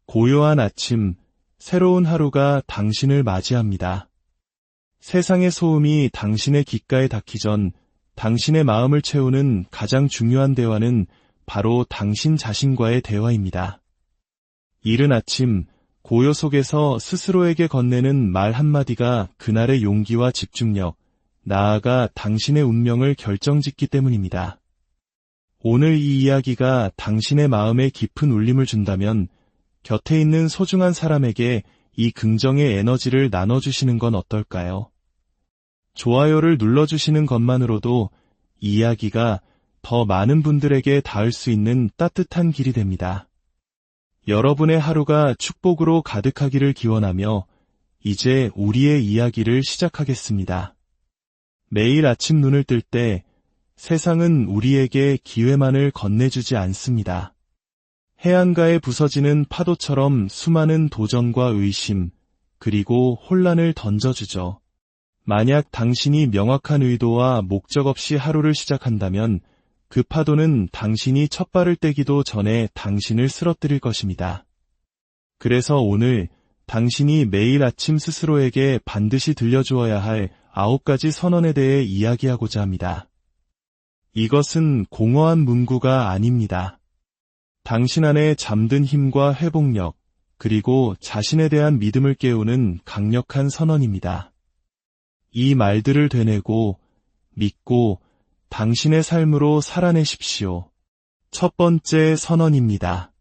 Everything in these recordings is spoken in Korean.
고요한 아침, 새로운 하루가 당신을 맞이합니다. 세상의 소음이 당신의 귓가에 닿기 전 당신의 마음을 채우는 가장 중요한 대화는 바로 당신 자신과의 대화입니다. 이른 아침, 고요 속에서 스스로에게 건네는 말 한마디가 그날의 용기와 집중력, 나아가 당신의 운명을 결정짓기 때문입니다. 오늘 이 이야기가 당신의 마음에 깊은 울림을 준다면 곁에 있는 소중한 사람에게 이 긍정의 에너지를 나눠주시는 건 어떨까요? 좋아요를 눌러주시는 것만으로도 이 이야기가 더 많은 분들에게 닿을 수 있는 따뜻한 길이 됩니다. 여러분의 하루가 축복으로 가득하기를 기원하며 이제 우리의 이야기를 시작하겠습니다. 매일 아침 눈을 뜰 때 세상은 우리에게 기회만을 건네주지 않습니다. 해안가에 부서지는 파도처럼 수많은 도전과 의심, 그리고 혼란을 던져주죠. 만약 당신이 명확한 의도와 목적 없이 하루를 시작한다면 그 파도는 당신이 첫 발을 떼기도 전에 당신을 쓰러뜨릴 것입니다. 그래서 오늘 당신이 매일 아침 스스로에게 반드시 들려주어야 할 9가지 선언에 대해 이야기하고자 합니다. 이것은 공허한 문구가 아닙니다. 당신 안에 잠든 힘과 회복력, 그리고 자신에 대한 믿음을 깨우는 강력한 선언입니다. 이 말들을 되뇌고, 믿고, 당신의 삶으로 살아내십시오. 첫 번째 선언입니다.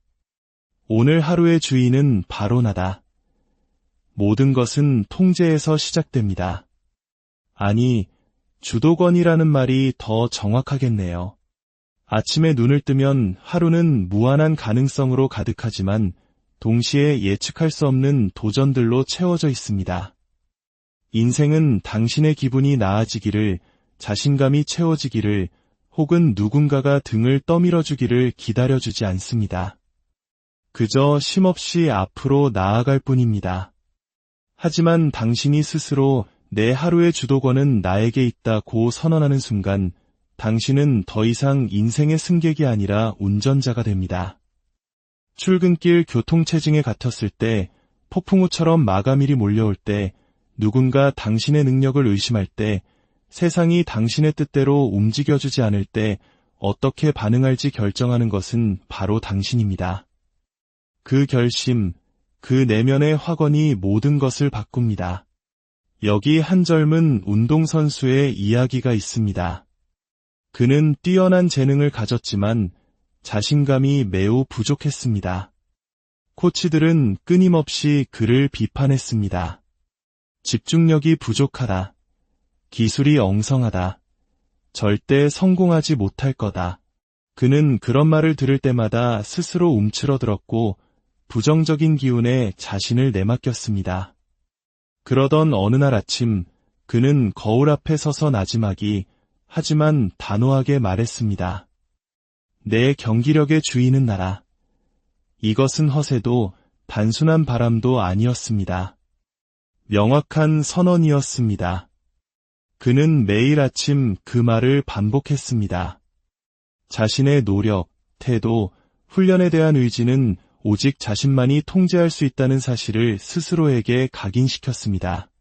오늘 하루의 주인은 바로 나다. 모든 것은 통제에서 시작됩니다. 아니, 주도권이라는 말이 더 정확하겠네요. 아침에 눈을 뜨면 하루는 무한한 가능성으로 가득하지만 동시에 예측할 수 없는 도전들로 채워져 있습니다. 인생은 당신의 기분이 나아지기를, 자신감이 채워지기를, 혹은 누군가가 등을 떠밀어주기를 기다려주지 않습니다. 그저 쉼없이 앞으로 나아갈 뿐입니다. 하지만 당신이 스스로 내 하루의 주도권은 나에게 있다고 선언하는 순간 당신은 더 이상 인생의 승객이 아니라 운전자가 됩니다. 출근길 교통체증에 갇혔을 때, 폭풍우처럼 마감일이 몰려올 때, 누군가 당신의 능력을 의심할 때, 세상이 당신의 뜻대로 움직여주지 않을 때 어떻게 반응할지 결정하는 것은 바로 당신입니다. 그 결심, 그 내면의 확언이 모든 것을 바꿉니다. 여기 한 젊은 운동선수의 이야기가 있습니다. 그는 뛰어난 재능을 가졌지만 자신감이 매우 부족했습니다. 코치들은 끊임없이 그를 비판했습니다. 집중력이 부족하다. 기술이 엉성하다. 절대 성공하지 못할 거다. 그는 그런 말을 들을 때마다 스스로 움츠러들었고 부정적인 기운에 자신을 내맡겼습니다. 그러던 어느 날 아침 그는 거울 앞에 서서 나지막이 하지만 단호하게 말했습니다. 내 경기력의 주인은 나라. 이것은 허세도 단순한 바람도 아니었습니다. 명확한 선언이었습니다. 그는 매일 아침 그 말을 반복했습니다. 자신의 노력, 태도, 훈련에 대한 의지는 오직 자신만이 통제할 수 있다는 사실을 스스로에게 각인시켰습니다.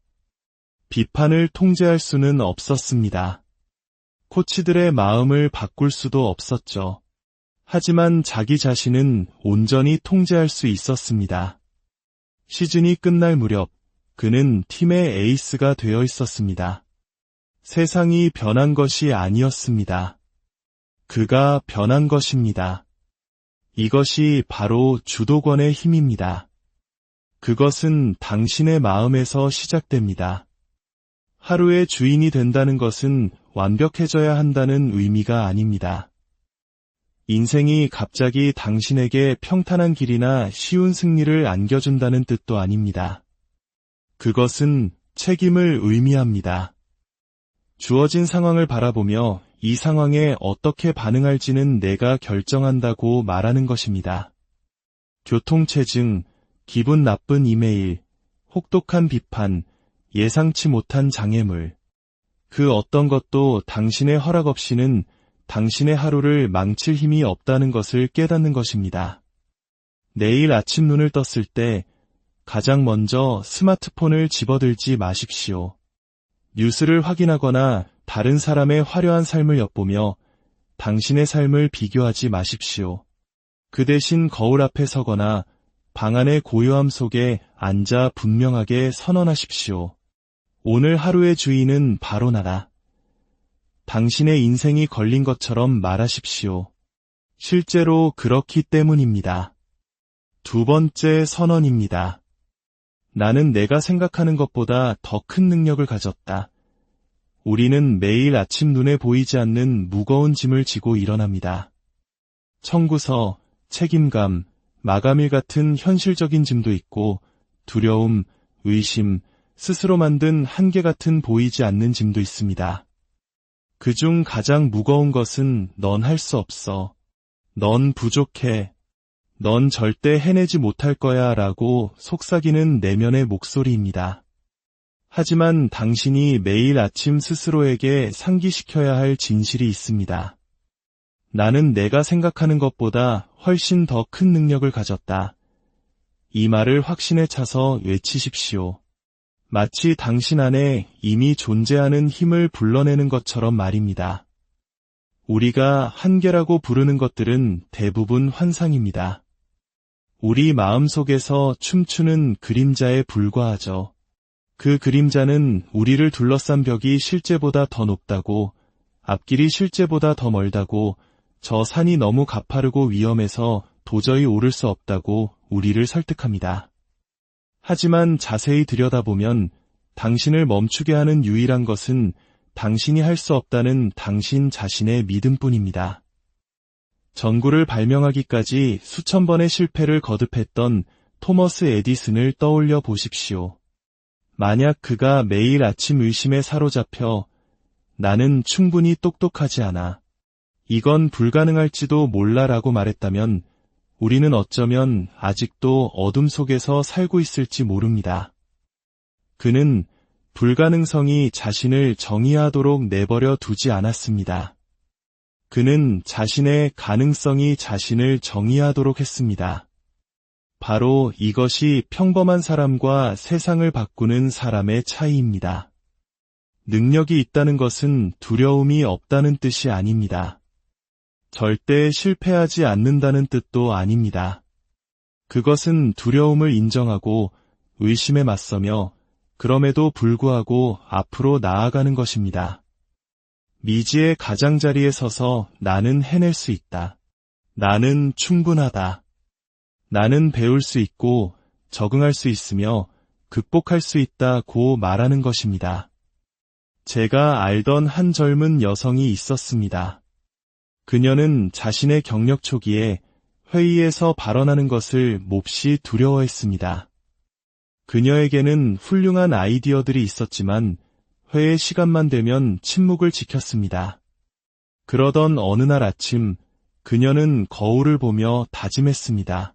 비판을 통제할 수는 없었습니다. 코치들의 마음을 바꿀 수도 없었죠. 하지만 자기 자신은 온전히 통제할 수 있었습니다. 시즌이 끝날 무렵 그는 팀의 에이스가 되어 있었습니다. 세상이 변한 것이 아니었습니다. 그가 변한 것입니다. 이것이 바로 주도권의 힘입니다. 그것은 당신의 마음에서 시작됩니다. 하루의 주인이 된다는 것은 완벽해져야 한다는 의미가 아닙니다. 인생이 갑자기 당신에게 평탄한 길이나 쉬운 승리를 안겨준다는 뜻도 아닙니다. 그것은 책임을 의미합니다. 주어진 상황을 바라보며 이 상황에 어떻게 반응할지는 내가 결정한다고 말하는 것입니다. 교통체증, 기분 나쁜 이메일, 혹독한 비판, 예상치 못한 장애물. 그 어떤 것도 당신의 허락 없이는 당신의 하루를 망칠 힘이 없다는 것을 깨닫는 것입니다. 내일 아침 눈을 떴을 때 가장 먼저 스마트폰을 집어들지 마십시오. 뉴스를 확인하거나 다른 사람의 화려한 삶을 엿보며 당신의 삶을 비교하지 마십시오. 그 대신 거울 앞에 서거나 방 안의 고요함 속에 앉아 분명하게 선언하십시오. 오늘 하루의 주인은 바로 나다. 당신의 인생이 걸린 것처럼 말하십시오. 실제로 그렇기 때문입니다. 두 번째 선언입니다. 나는 내가 생각하는 것보다 더 큰 능력을 가졌다. 우리는 매일 아침 눈에 보이지 않는 무거운 짐을 지고 일어납니다. 청구서, 책임감, 마감일 같은 현실적인 짐도 있고 두려움, 의심, 스스로 만든 한계 같은 보이지 않는 짐도 있습니다. 그중 가장 무거운 것은 넌 할 수 없어. 넌 부족해. 넌 절대 해내지 못할 거야 라고 속삭이는 내면의 목소리입니다. 하지만 당신이 매일 아침 스스로에게 상기시켜야 할 진실이 있습니다. 나는 내가 생각하는 것보다 훨씬 더 큰 능력을 가졌다. 이 말을 확신에 차서 외치십시오. 마치 당신 안에 이미 존재하는 힘을 불러내는 것처럼 말입니다. 우리가 한계라고 부르는 것들은 대부분 환상입니다. 우리 마음속에서 춤추는 그림자에 불과하죠. 그 그림자는 우리를 둘러싼 벽이 실제보다 더 높다고, 앞길이 실제보다 더 멀다고, 저 산이 너무 가파르고 위험해서 도저히 오를 수 없다고 우리를 설득합니다. 하지만 자세히 들여다보면 당신을 멈추게 하는 유일한 것은 당신이 할 수 없다는 당신 자신의 믿음뿐입니다. 전구를 발명하기까지 수천 번의 실패를 거듭했던 토머스 에디슨을 떠올려 보십시오. 만약 그가 매일 아침 의심에 사로잡혀 나는 충분히 똑똑하지 않아. 이건 불가능할지도 몰라라고 말했다면 우리는 어쩌면 아직도 어둠 속에서 살고 있을지 모릅니다. 그는 불가능성이 자신을 정의하도록 내버려 두지 않았습니다. 그는 자신의 가능성이 자신을 정의하도록 했습니다. 바로 이것이 평범한 사람과 세상을 바꾸는 사람의 차이입니다. 능력이 있다는 것은 두려움이 없다는 뜻이 아닙니다. 절대 실패하지 않는다는 뜻도 아닙니다. 그것은 두려움을 인정하고 의심에 맞서며 그럼에도 불구하고 앞으로 나아가는 것입니다. 미지의 가장자리에 서서 나는 해낼 수 있다. 나는 충분하다. 나는 배울 수 있고 적응할 수 있으며 극복할 수 있다고 말하는 것입니다. 제가 알던 한 젊은 여성이 있었습니다. 그녀는 자신의 경력 초기에 회의에서 발언하는 것을 몹시 두려워했습니다. 그녀에게는 훌륭한 아이디어들이 있었지만 회의 시간만 되면 침묵을 지켰습니다. 그러던 어느 날 아침 그녀는 거울을 보며 다짐했습니다.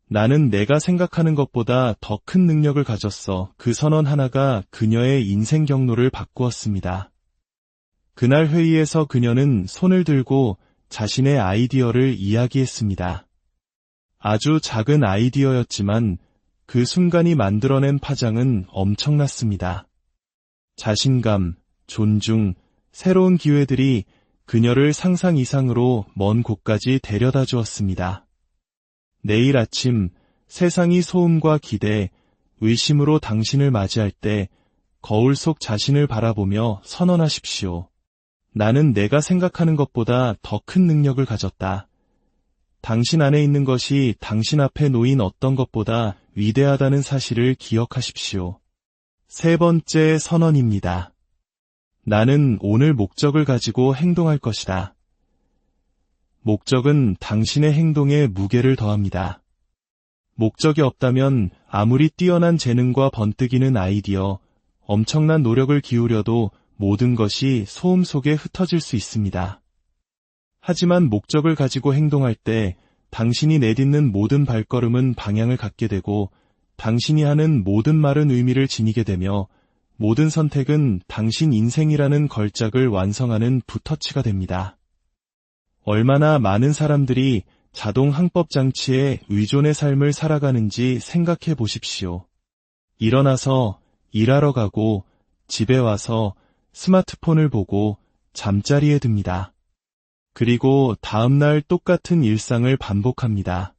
나는 내가 생각하는 것보다 더 큰 능력을 가졌어. 그 선언 하나가 그녀의 인생 경로를 바꾸었습니다. 그날 회의에서 그녀는 손을 들고 자신의 아이디어를 이야기했습니다. 아주 작은 아이디어였지만 그 순간이 만들어낸 파장은 엄청났습니다. 자신감, 존중, 새로운 기회들이 그녀를 상상 이상으로 먼 곳까지 데려다 주었습니다. 내일 아침 세상이 소음과 기대, 의심으로 당신을 맞이할 때 거울 속 자신을 바라보며 선언하십시오. 나는 내가 생각하는 것보다 더 큰 능력을 가졌다. 당신 안에 있는 것이 당신 앞에 놓인 어떤 것보다 위대하다는 사실을 기억하십시오. 세 번째 선언입니다. 나는 오늘 목적을 가지고 행동할 것이다. 목적은 당신의 행동에 무게를 더합니다. 목적이 없다면 아무리 뛰어난 재능과 번뜩이는 아이디어, 엄청난 노력을 기울여도 모든 것이 소음 속에 흩어질 수 있습니다. 하지만 목적을 가지고 행동할 때 당신이 내딛는 모든 발걸음은 방향을 갖게 되고 당신이 하는 모든 말은 의미를 지니게 되며 모든 선택은 당신 인생이라는 걸작을 완성하는 붓터치가 됩니다. 얼마나 많은 사람들이 자동 항법 장치에 의존의 삶을 살아가는지 생각해 보십시오. 일어나서 일하러 가고 집에 와서 스마트폰을 보고 잠자리에 듭니다. 그리고 다음날 똑같은 일상을 반복합니다.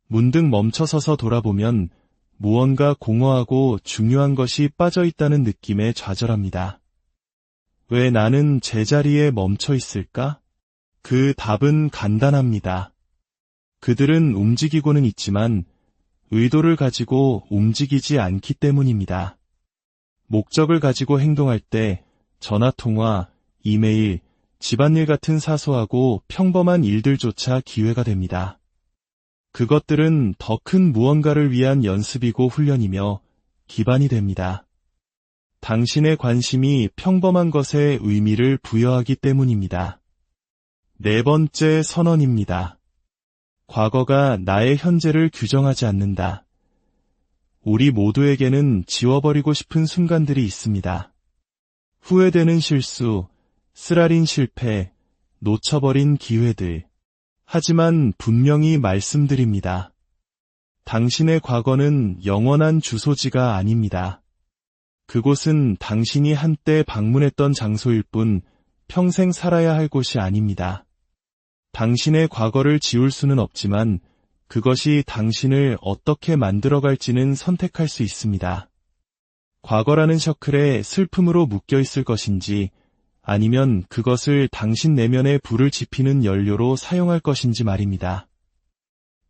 문득 멈춰서서 돌아보면 무언가 공허하고 중요한 것이 빠져 있다는 느낌에 좌절합니다. 왜 나는 제자리에 멈춰 있을까? 그 답은 간단합니다. 그들은 움직이고는 있지만 의도를 가지고 움직이지 않기 때문입니다. 목적을 가지고 행동할 때 전화통화, 이메일, 집안일 같은 사소하고 평범한 일들조차 기회가 됩니다. 그것들은 더 큰 무언가를 위한 연습이고 훈련이며 기반이 됩니다. 당신의 관심이 평범한 것에 의미를 부여하기 때문입니다. 네 번째 선언입니다. 과거가 나의 현재를 규정하지 않는다. 우리 모두에게는 지워버리고 싶은 순간들이 있습니다. 후회되는 실수, 쓰라린 실패, 놓쳐버린 기회들. 하지만 분명히 말씀드립니다. 당신의 과거는 영원한 주소지가 아닙니다. 그곳은 당신이 한때 방문했던 장소일 뿐 평생 살아야 할 곳이 아닙니다. 당신의 과거를 지울 수는 없지만 그것이 당신을 어떻게 만들어갈지는 선택할 수 있습니다. 과거라는 셔클에 슬픔으로 묶여 있을 것인지 아니면 그것을 당신 내면의 불을 지피는 연료로 사용할 것인지 말입니다.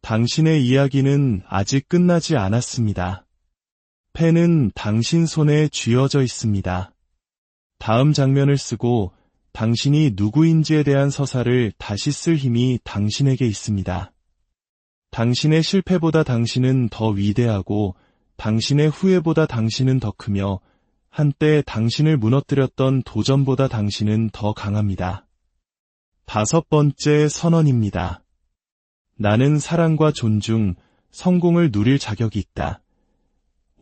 당신의 이야기는 아직 끝나지 않았습니다. 펜은 당신 손에 쥐어져 있습니다. 다음 장면을 쓰고 당신이 누구인지에 대한 서사를 다시 쓸 힘이 당신에게 있습니다. 당신의 실패보다 당신은 더 위대하고 당신의 후회보다 당신은 더 크며 한때 당신을 무너뜨렸던 도전보다 당신은 더 강합니다. 다섯 번째 선언입니다. 나는 사랑과 존중, 성공을 누릴 자격이 있다.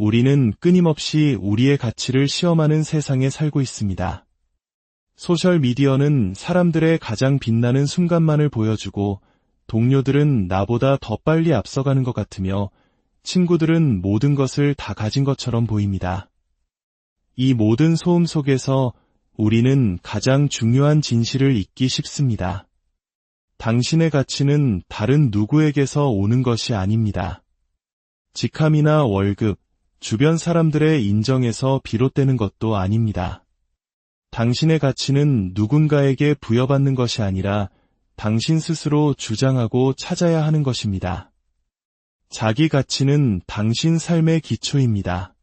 우리는 끊임없이 우리의 가치를 시험하는 세상에 살고 있습니다. 소셜미디어는 사람들의 가장 빛나는 순간만을 보여주고 동료들은 나보다 더 빨리 앞서가는 것 같으며 친구들은 모든 것을 다 가진 것처럼 보입니다. 이 모든 소음 속에서 우리는 가장 중요한 진실을 잊기 쉽습니다. 당신의 가치는 다른 누구에게서 오는 것이 아닙니다. 직함이나 월급, 주변 사람들의 인정에서 비롯되는 것도 아닙니다. 당신의 가치는 누군가에게 부여받는 것이 아니라 당신 스스로 주장하고 찾아야 하는 것입니다. 자기 가치는 당신 삶의 기초입니다.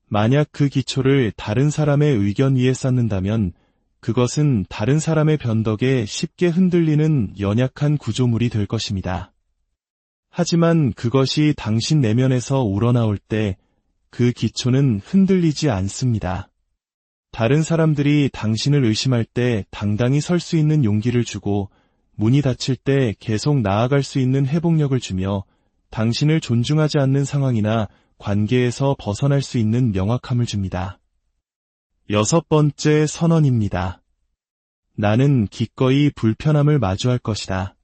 만약 그 기초를 다른 사람의 의견 위에 쌓는다면 그것은 다른 사람의 변덕에 쉽게 흔들리는 연약한 구조물이 될 것입니다. 하지만 그것이 당신 내면에서 우러나올 때 그 기초는 흔들리지 않습니다. 다른 사람들이 당신을 의심할 때 당당히 설 수 있는 용기를 주고 문이 닫힐 때 계속 나아갈 수 있는 회복력을 주며 당신을 존중하지 않는 상황이나 관계에서 벗어날 수 있는 명확함을 줍니다. 여섯 번째 선언입니다. 나는 기꺼이 불편함을 마주할 것이다.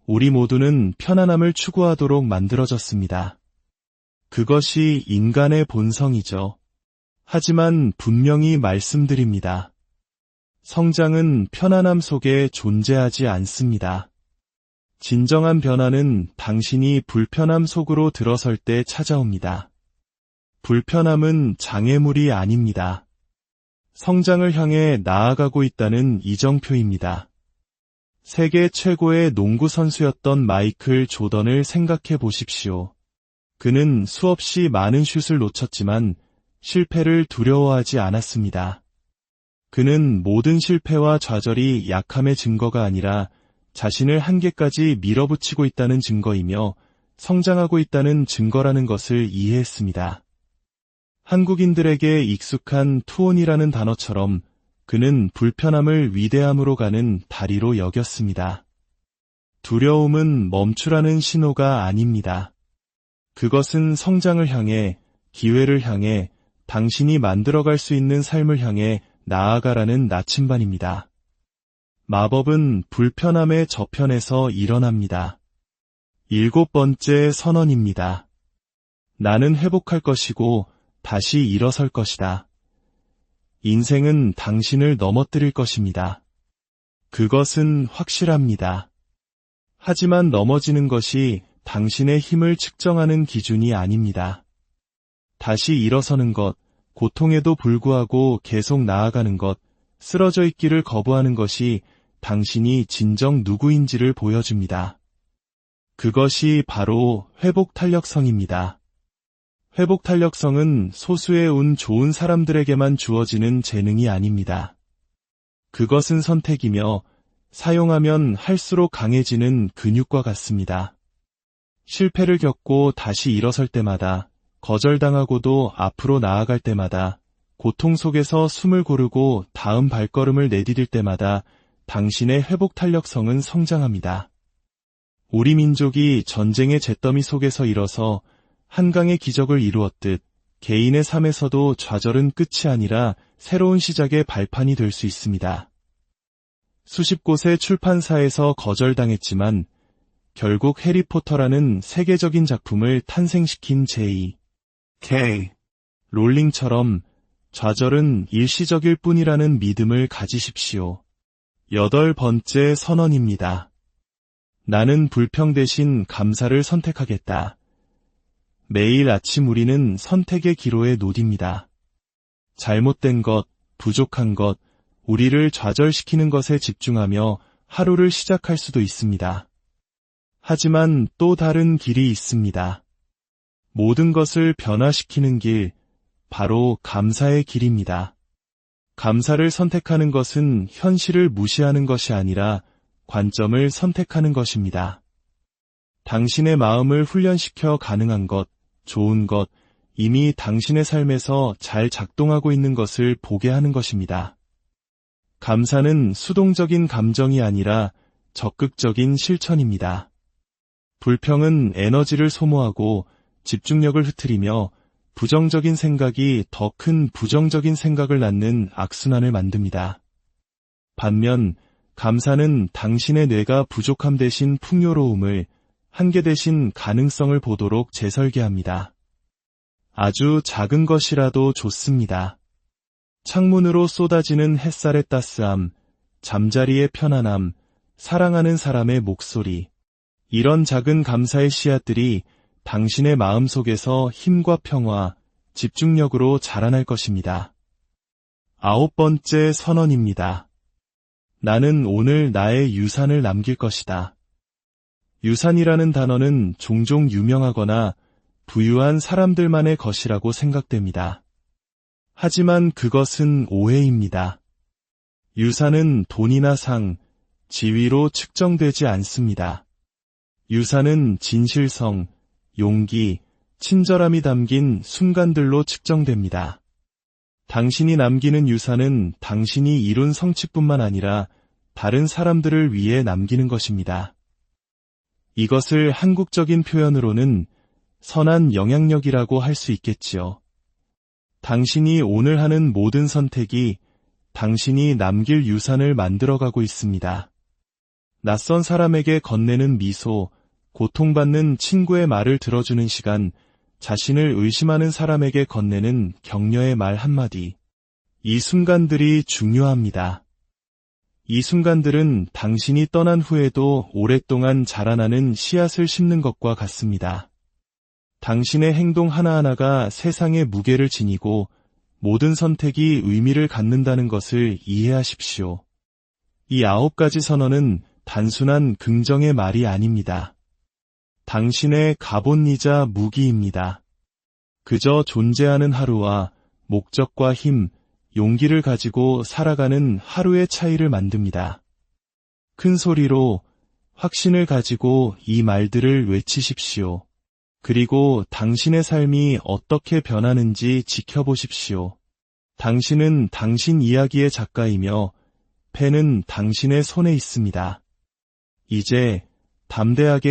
우리 모두는 편안함을 추구하도록 만들어졌습니다. 그것이 인간의 본성이죠. 하지만 분명히 말씀드립니다. 성장은 편안함 속에 존재하지 않습니다. 진정한 변화는 당신이 불편함 속으로 들어설 때 찾아옵니다. 불편함은 장애물이 아닙니다. 성장을 향해 나아가고 있다는 이정표입니다. 세계 최고의 농구 선수였던 마이클 조던을 생각해 보십시오. 그는 수없이 많은 슛을 놓쳤지만 실패를 두려워하지 않았습니다. 그는 모든 실패와 좌절이 약함의 증거가 아니라 자신을 한계까지 밀어붙이고 있다는 증거이며 성장하고 있다는 증거라는 것을 이해했습니다. 한국인들에게 익숙한 투혼이라는 단어처럼 그는 불편함을 위대함으로 가는 다리로 여겼습니다. 두려움은 멈추라는 신호가 아닙니다. 그것은 성장을 향해, 기회를 향해, 당신이 만들어갈 수 있는 삶을 향해 나아가라는 나침반입니다. 마법은 불편함의 저편에서 일어납니다. 7번째 선언입니다. 나는 회복할 것이고 다시 일어설 것이다. 인생은 당신을 넘어뜨릴 것입니다. 그것은 확실합니다. 하지만 넘어지는 것이 당신의 힘을 측정하는 기준이 아닙니다. 다시 일어서는 것, 고통에도 불구하고 계속 나아가는 것, 쓰러져 있기를 거부하는 것이 당신이 진정 누구인지를 보여줍니다. 그것이 바로 회복 탄력성입니다. 회복 탄력성은 소수의 운 좋은 사람들에게만 주어지는 재능이 아닙니다. 그것은 선택이며 사용하면 할수록 강해지는 근육과 같습니다. 실패를 겪고 다시 일어설 때마다, 거절당하고도 앞으로 나아갈 때마다, 고통 속에서 숨을 고르고 다음 발걸음을 내디딜 때마다 당신의 회복 탄력성은 성장합니다. 우리 민족이 전쟁의 잿더미 속에서 일어서 한강의 기적을 이루었듯 개인의 삶에서도 좌절은 끝이 아니라 새로운 시작의 발판이 될 수 있습니다. 수십 곳의 출판사에서 거절당했지만 결국 해리포터라는 세계적인 작품을 탄생시킨 J.K. 롤링처럼 좌절은 일시적일 뿐이라는 믿음을 가지십시오. 8번째 선언입니다. 나는 불평 대신 감사를 선택하겠다. 매일 아침 우리는 선택의 기로에 놓입니다. 잘못된 것, 부족한 것, 우리를 좌절시키는 것에 집중하며 하루를 시작할 수도 있습니다. 하지만 또 다른 길이 있습니다. 모든 것을 변화시키는 길, 바로 감사의 길입니다. 감사를 선택하는 것은 현실을 무시하는 것이 아니라 관점을 선택하는 것입니다. 당신의 마음을 훈련시켜 가능한 것, 좋은 것, 이미 당신의 삶에서 잘 작동하고 있는 것을 보게 하는 것입니다. 감사는 수동적인 감정이 아니라 적극적인 실천입니다. 불평은 에너지를 소모하고 집중력을 흐트리며 부정적인 생각이 더 큰 부정적인 생각을 낳는 악순환을 만듭니다. 반면 감사는 당신의 뇌가 부족함 대신 풍요로움을, 한계 대신 가능성을 보도록 재설계합니다. 아주 작은 것이라도 좋습니다. 창문으로 쏟아지는 햇살의 따스함, 잠자리의 편안함, 사랑하는 사람의 목소리. 이런 작은 감사의 씨앗들이 당신의 마음속에서 힘과 평화, 집중력으로 자라날 것입니다. 9번째 선언입니다. 나는 오늘 나의 유산을 남길 것이다. 유산이라는 단어는 종종 유명하거나 부유한 사람들만의 것이라고 생각됩니다. 하지만 그것은 오해입니다. 유산은 돈이나 상, 지위로 측정되지 않습니다. 유산은 진실성, 용기, 친절함이 담긴 순간들로 측정됩니다. 당신이 남기는 유산은 당신이 이룬 성취뿐만 아니라 다른 사람들을 위해 남기는 것입니다. 이것을 한국적인 표현으로는 선한 영향력이라고 할 수 있겠지요. 당신이 오늘 하는 모든 선택이 당신이 남길 유산을 만들어가고 있습니다. 낯선 사람에게 건네는 미소, 고통받는 친구의 말을 들어주는 시간, 자신을 의심하는 사람에게 건네는 격려의 말 한마디. 이 순간들이 중요합니다. 이 순간들은 당신이 떠난 후에도 오랫동안 자라나는 씨앗을 심는 것과 같습니다. 당신의 행동 하나하나가 세상의 무게를 지니고 모든 선택이 의미를 갖는다는 것을 이해하십시오. 이 9가지 선언은 단순한 긍정의 말이 아닙니다. 당신의 갑옷이자 무기입니다. 그저 존재하는 하루와 목적과 힘, 용기를 가지고 살아가는 하루의 차이를 만듭니다. 큰 소리로 확신을 가지고 이 말들을 외치십시오. 그리고 당신의 삶이 어떻게 변하는지 지켜보십시오. 당신은 당신 이야기의 작가이며 펜은 당신의 손에 있습니다. 이제 담대하게